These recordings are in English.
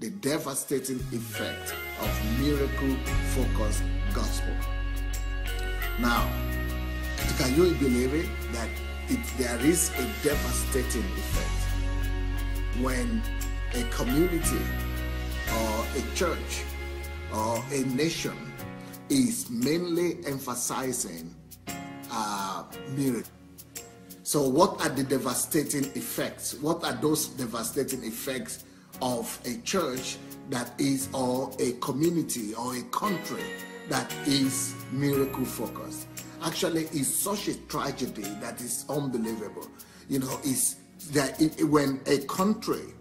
the devastating effect of miracle-focused gospel. Now, can you believe it that there is a devastating effect when a community or a church or a nation is mainly emphasizing miracles? So what are the devastating effects? What are those devastating effects of a church that is, or a community or a country that is miracle focused? Actually, it's such a tragedy that is unbelievable. You know, it's that when a country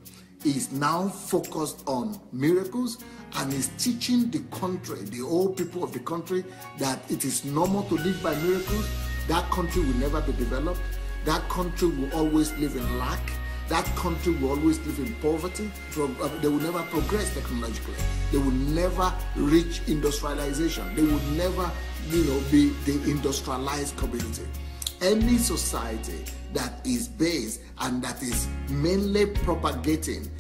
is now focused on miracles and is teaching the country, the old people of the country, that it is normal to live by miracles, that country will never be developed. That country will always live in lack. That country will always live in poverty. They will never progress technologically. They will never reach industrialization. They will never, be the industrialized community. Any society that is based and that is mainly propagating,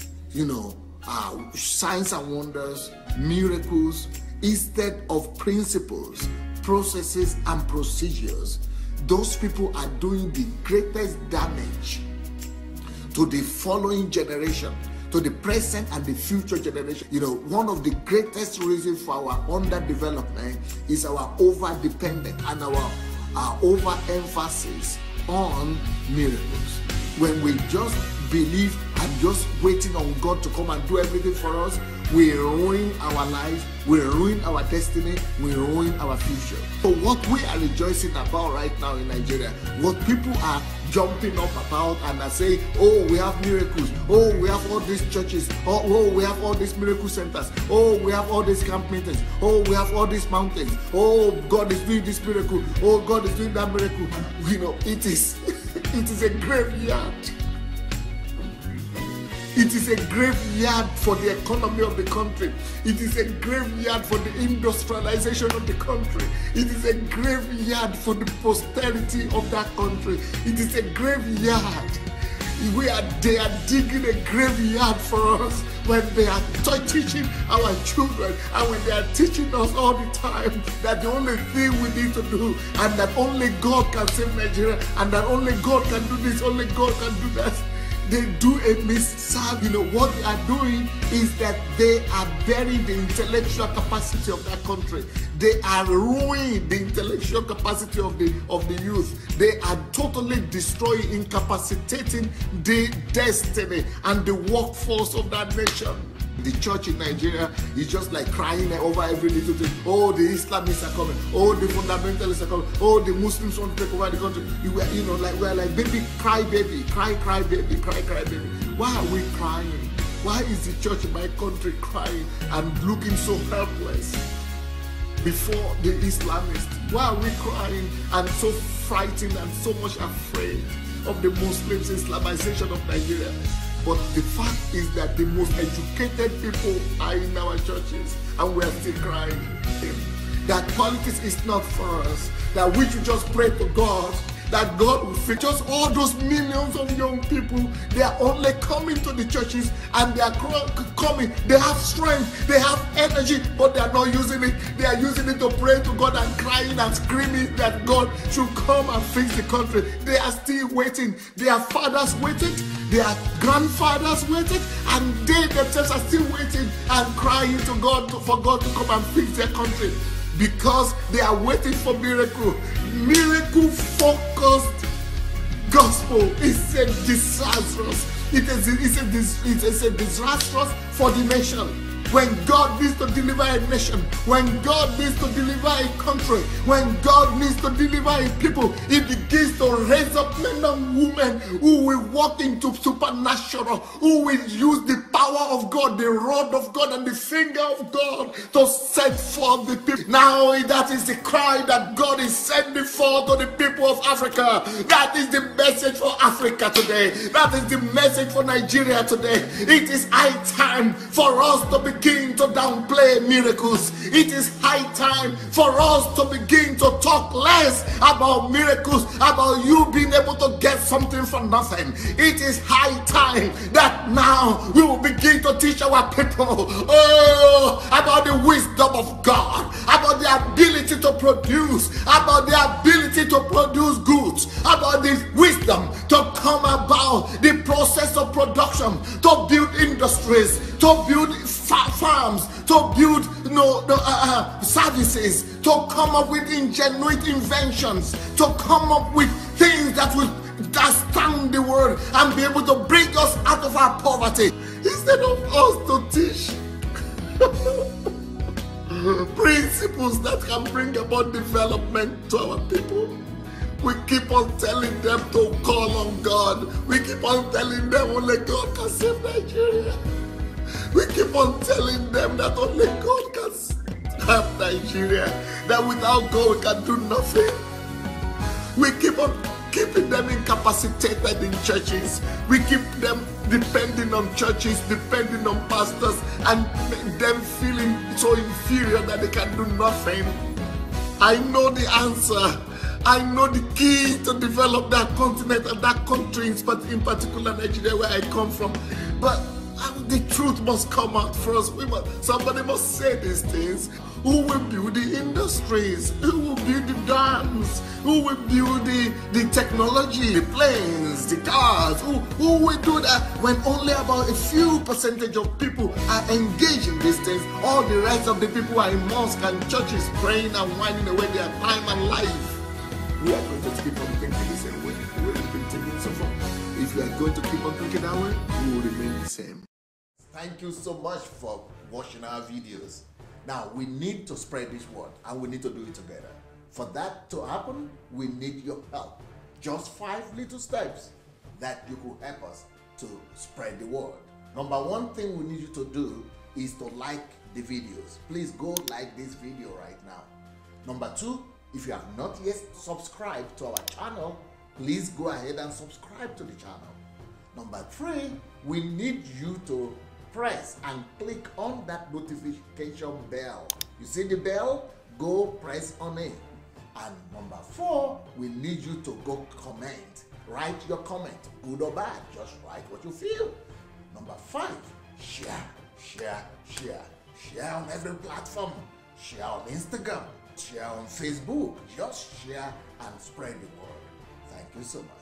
signs and wonders, miracles, instead of principles, processes, and procedures, those people are doing the greatest damage to the following generation, to the present and the future generation. One of the greatest reasons for our underdevelopment is our over-dependence and our over-emphasis on miracles. When we just believe and just waiting on God to come and do everything for us, we ruin our lives, we ruin our destiny, we ruin our future. So what we are rejoicing about right now in Nigeria, what people are jumping up about and are saying, oh, we have miracles, oh, we have all these churches, oh, we have all these miracle centers, oh, we have all these camp meetings, oh, we have all these mountains, oh, God is doing this miracle, oh, God is doing that miracle. It is a graveyard. It is a graveyard for the economy of the country. It is a graveyard for the industrialization of the country. It is a graveyard for the posterity of that country. It is a graveyard. They are digging a graveyard for us when they are teaching our children and when they are teaching us all the time that the only thing we need to do and that only God can save Nigeria and that only God can do this, only God can do that. They do a misserve. What they are doing is that they are burying the intellectual capacity of that country. They are ruining the intellectual capacity of the youth. They are totally destroying, incapacitating the destiny and the workforce of that nation. The church in Nigeria is just like crying over every little thing. Oh, the Islamists are coming. Oh, the fundamentalists are coming. Oh, the Muslims want to take over the country. We're like baby, cry baby, cry baby, cry baby. Why are we crying? Why is the church in my country crying and looking so helpless before the Islamists? Why are we crying and so frightened and so much afraid of the Muslims' Islamization of Nigeria? But the fact is that the most educated people are in our churches and we are still crying. That politics is not for us. That we should just pray to God. That God will fix. Just all those millions of young people, they are only coming to the churches and they are coming. They have strength, they have energy, but they are not using it. They are using it to pray to God and crying and screaming that God should come and fix the country. They are still waiting. Their fathers waited, their grandfathers waited, and they themselves are still waiting and crying to God for God to come and fix their country. Because they are waiting for miracle. Miracle-focused gospel is a disastrous. It is a disastrous for the nation. When God needs to deliver a nation, when God needs to deliver a country, when God needs to deliver a people, He begins to raise up men and women who will walk into supernatural, who will use the power of God, the rod of God, and the finger of God to set forth the people. Now that is the cry that God is sending forth to the people of Africa. That is the message for Africa today. That is the message for Nigeria today. It is high time for us to be begin to downplay miracles. It is high time for us to begin to talk less about miracles, about you being able to get something for nothing. It is high time that now we will begin to teach our people about the wisdom of God, about the ability to produce, about the ability to produce goods, about the wisdom to come about the process of production, to build industries, to build farms, to build services, to come up with ingenuity inventions, to come up with things that will stand the world and be able to bring us out of our poverty, instead of us to teach principles that can bring about development to our people. We keep on telling them to call on God. We keep on telling them only God can save Nigeria. We keep on telling them that only God can help Nigeria, that without God we can do nothing. We keep on keeping them incapacitated in churches. We keep them depending on churches, depending on pastors, and them feeling so inferior that they can do nothing. I know the answer. I know the key to develop that continent and that country, in particular Nigeria, where I come from. But the truth must come out first. Somebody must say these things. Who will build the industries? Who will build the dams? Who will build the technology, the planes, the cars? Who will do that when only about a few percentage of people are engaged in these things? All the rest of the people are in mosques and churches praying and whining away their time and life. We are going to keep on thinking the same way. We have been thinking so far. If you are going to keep on thinking that way, we will remain the same. Thank you so much for watching our videos. Now, we need to spread this word, and we need to do it together. For that to happen, we need your help. Just 5 little steps that you could help us to spread the word. Number one thing we need you to do is to like the videos. Please go like this video right now. Number 2, if you have not yet subscribed to our channel, please go ahead and subscribe to the channel. Number 3, we need you to press and click on that notification bell. You see the bell? Go press on it. And number 4, we need you to go comment. Write your comment, good or bad. Just write what you feel. Number 5, share on every platform. Share on Instagram, share on Facebook. Just share and spread the word. Thank you so much.